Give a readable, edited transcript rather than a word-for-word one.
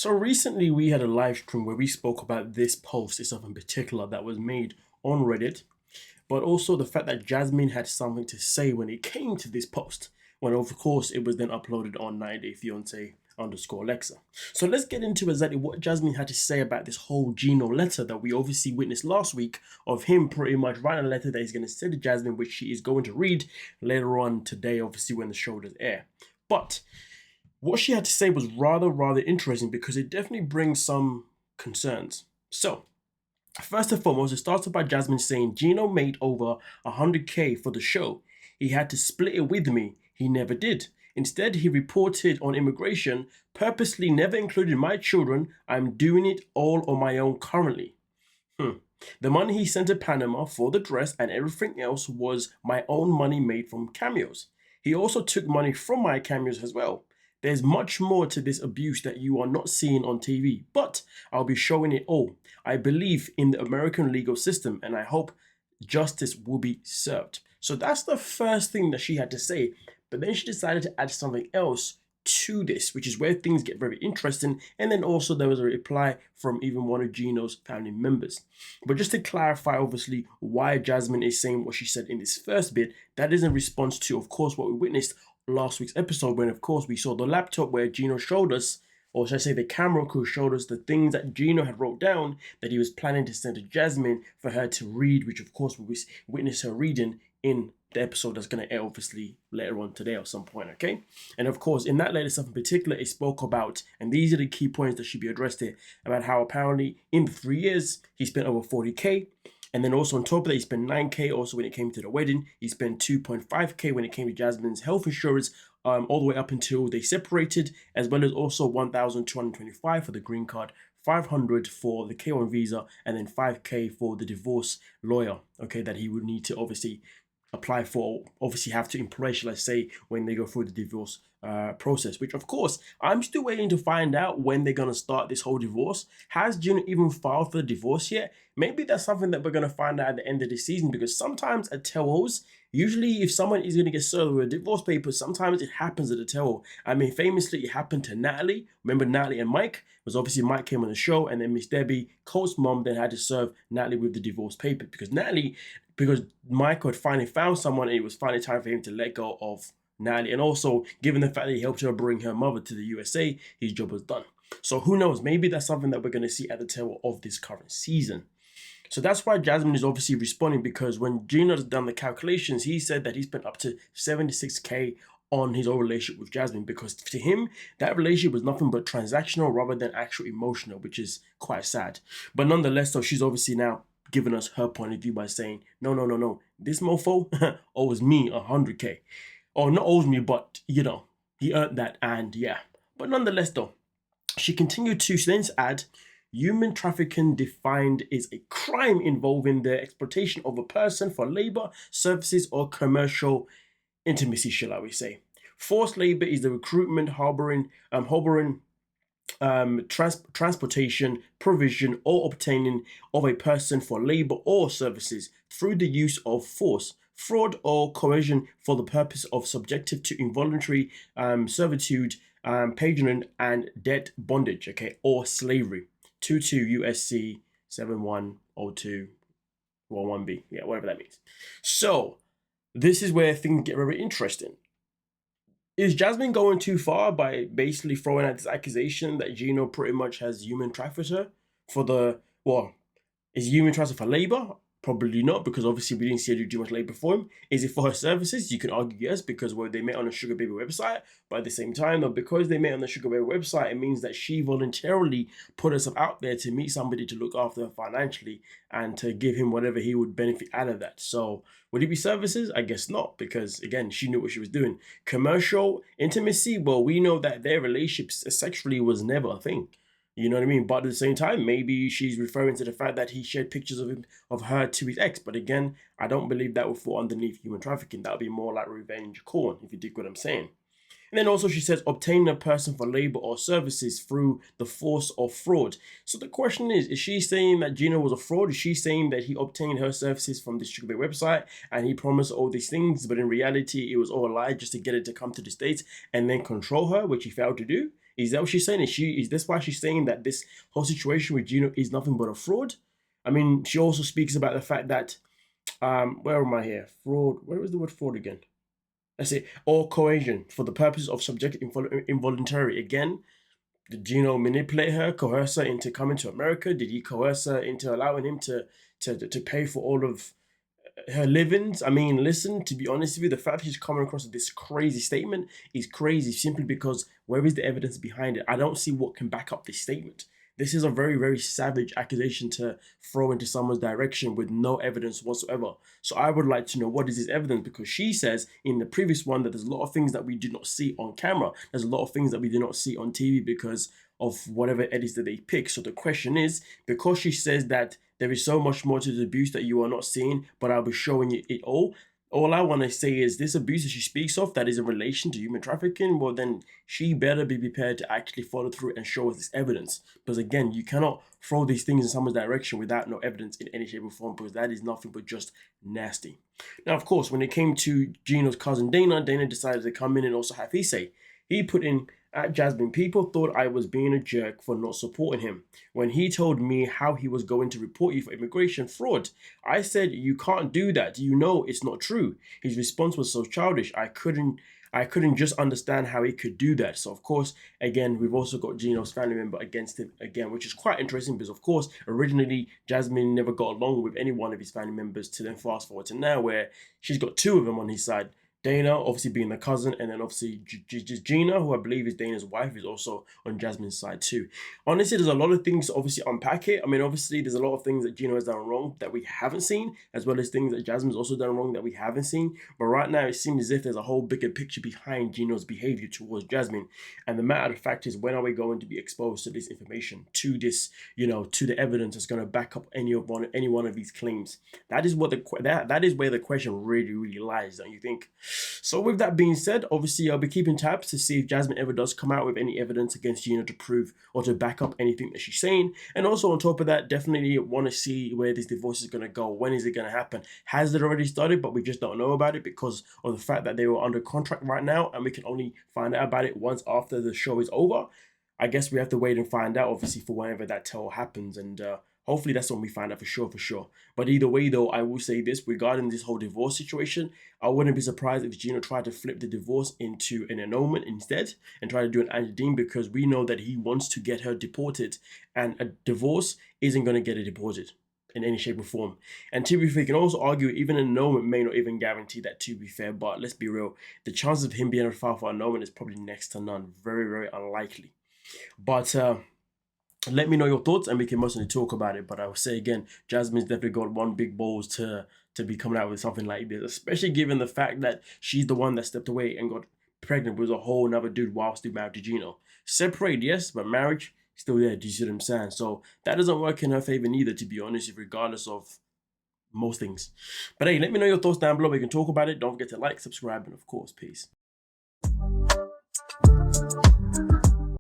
So recently we had a live stream where we spoke about this post itself in particular that was made on Reddit, but also the fact that Jasmine had something to say when it came to this post, when of course it was then uploaded on 90 Day Fiancé underscore Alexa. So let's get into exactly what Jasmine had to say about this whole Gino letter that we obviously witnessed last week of him pretty much writing a letter that he's going to send to Jasmine, which she is going to read later on today, obviously when the show does air. But what she had to say was rather interesting because it definitely brings some concerns. So, first and foremost, it starts off by Jasmine saying Gino made over 100K for the show. He had to split it with me. He never did. Instead, he reported on immigration, purposely never included my children. I'm doing it all on my own currently. The money he sent to Panama for the dress and everything else was my own money made from cameos. He also took money from my cameos as well. There's much more to this abuse that you are not seeing on TV, but I'll be showing it all. I believe in the American legal system and I hope justice will be served. So that's the first thing that she had to say. But then she decided to add something else to this, which is where things get very interesting. And then also there was a reply from even one of Gino's family members. But just to clarify, obviously, why Jasmine is saying what she said in this first bit, that is in response to, of course, what we witnessed last week's episode when, of course, we saw the laptop where Gino showed us, or should I say the camera crew showed us the things that Gino had wrote down that he was planning to send to Jasmine for her to read, which, of course, we witnessed her reading in the episode that's going to air obviously later on today or some point, okay? And of course, in that later stuff in particular, it spoke about, and these are the key points that should be addressed here, about how apparently in the 3 years, he spent over 40K. And then also on top of that, he spent 9K also when it came to the wedding. He spent 2.5K when it came to Jasmine's health insurance, all the way up until they separated, as well as also 1,225 for the green card, 500 for the K1 visa, and then 5K for the divorce lawyer, okay, that he would need to obviously apply for, obviously have to employ, shall I say, when they go through the divorce process, which of course, I'm still waiting to find out when they're going to start this whole divorce. Has Gino even filed for the divorce yet? Maybe that's something that we're going to find out at the end of the season, because sometimes at tells, usually if someone is going to get served with a divorce paper, sometimes it happens at a tell. I mean, famously, it happened to Natalie. Remember Natalie and Mike? It was obviously Mike came on the show, and then Miss Debbie, Colt's mom, then had to serve Natalie with the divorce paper because Mike had finally found someone and it was finally time for him to let go of Natalie. And also, given the fact that he helped her bring her mother to the USA, his job was done. So who knows? Maybe that's something that we're going to see at the tail of this current season. So that's why Jasmine is obviously responding, because when Gino's done the calculations, he said that he spent up to 76K on his own relationship with Jasmine, because to him, that relationship was nothing but transactional rather than actual emotional, which is quite sad. But nonetheless, though, she's obviously now given us her point of view by saying, no, this mofo owes me 100K. Or not owes me, but, you know, he earned that, and yeah. But nonetheless, though, she continued to then add, human trafficking defined is a crime involving the exploitation of a person for labor, services, or commercial intimacy, shall I say. Forced labor is the recruitment, harboring, transportation, provision, or obtaining of a person for labor or services through the use of force, fraud, or coercion for the purpose of subjective to involuntary servitude, patronage, and debt bondage, okay, or slavery. 22 USC 710211B, yeah, whatever that means. So this is where things get very interesting. Is Jasmine going too far by basically throwing out this accusation that Gino pretty much has human trafficked her for the, well, is human trafficked for labor? Probably not, because obviously we didn't see her do too much labor for him. Is it for her services? You can argue yes, because well, they met on a Sugar Baby website, but at the same time, though, because they met on the Sugar Baby website, it means that she voluntarily put herself out there to meet somebody to look after her financially and to give him whatever he would benefit out of that. So would it be services? I guess not, because again, she knew what she was doing. Commercial intimacy, well, we know that their relationship sexually was never a thing. You know what I mean? But at the same time, maybe she's referring to the fact that he shared pictures of her to his ex. But again, I don't believe that would fall underneath human trafficking. That would be more like revenge porn, if you dig what I'm saying. And then also she says, obtaining a person for labor or services through the force of fraud. So the question is she saying that Gino was a fraud? Is she saying that he obtained her services from this Sugar Baby website and he promised all these things, but in reality, it was all a lie just to get it to come to the States and then control her, which he failed to do? Is that what she's saying? Is this why she's saying that this whole situation with Gino is nothing but a fraud? I mean, she also speaks about the fact that where am I here? Fraud. Where is the word fraud again? That's it. Or coercion for the purpose of subject involuntary. Again, did Gino manipulate her, coerce her into coming to America? Did he coerce her into allowing him to pay for all of her livings? I mean, listen, to be honest with you, the fact that she's coming across with this crazy statement is crazy simply because where is the evidence behind it? I don't see what can back up this statement. This is a very, very savage accusation to throw into someone's direction with no evidence whatsoever. So I would like to know, what is this evidence? Because she says in the previous one that there's a lot of things that we do not see on camera. There's a lot of things that we do not see on TV because of whatever edits that they pick. So the question is, because she says that there is so much more to the abuse that you are not seeing, but I'll be showing you it all. All I want to say is this abuse that she speaks of that is in relation to human trafficking, well, then she better be prepared to actually follow through and show us this evidence. Because again, you cannot throw these things in someone's direction without no evidence in any shape or form, because that is nothing but just nasty. Now, of course, when it came to Gino's cousin Dana, Dana decided to come in and also have his say. He put in, at Jasmine, people thought I was being a jerk for not supporting him. When he told me how he was going to report you for immigration fraud, I said, you can't do that. You know it's not true. His response was so childish. I couldn't just understand how he could do that. So of course, again, we've also got Gino's family member against him again, which is quite interesting because of course, originally Jasmine never got along with any one of his family members to then fast forward to now where she's got two of them on his side. Dana, obviously being the cousin, and then obviously Gina, who I believe is Dana's wife, is also on Jasmine's side too. Honestly, there's a lot of things to obviously unpack it. I mean, obviously, there's a lot of things that Gino has done wrong that we haven't seen, as well as things that Jasmine's also done wrong that we haven't seen. But right now, it seems as if there's a whole bigger picture behind Gino's behavior towards Jasmine. And the matter of fact is, when are we going to be exposed to this information, to this, to the evidence that's going to back up any one of these claims? That is what that is where the question really, really lies, don't you think? So with that being said, obviously I'll be keeping tabs to see if Jasmine ever does come out with any evidence against Gino to prove or to back up anything that she's saying. And also on top of that, definitely want to see where this divorce is going to go. When is it going to happen? Has it already started, but we just don't know about it because of the fact that they were under contract right now and we can only find out about it once after the show is over. I guess we have to wait and find out, obviously, for whenever that tell happens. And hopefully that's when we find out for sure. But either way, though, I will say this regarding this whole divorce situation. I wouldn't be surprised if Gino tried to flip the divorce into an annulment instead and try to do an anti-Dean because we know that he wants to get her deported and a divorce isn't going to get her deported in any shape or form. And to be fair, you can also argue even an annulment may not even guarantee that, to be fair, but let's be real. The chances of him being able to file for annulment is probably next to none. Very, very unlikely. But let me know your thoughts and we can mostly talk about it. But I will say again, Jasmine's definitely got one big balls to be coming out with something like this, especially given the fact that she's the one that stepped away and got pregnant with a whole another dude while still married to Gino. Separated, yes, but marriage still there. Do you see what I'm saying? So that doesn't work in her favor neither, to be honest, regardless of most things. But hey, let me know your thoughts down below. We can talk about it. Don't forget to like, subscribe, and of course, peace.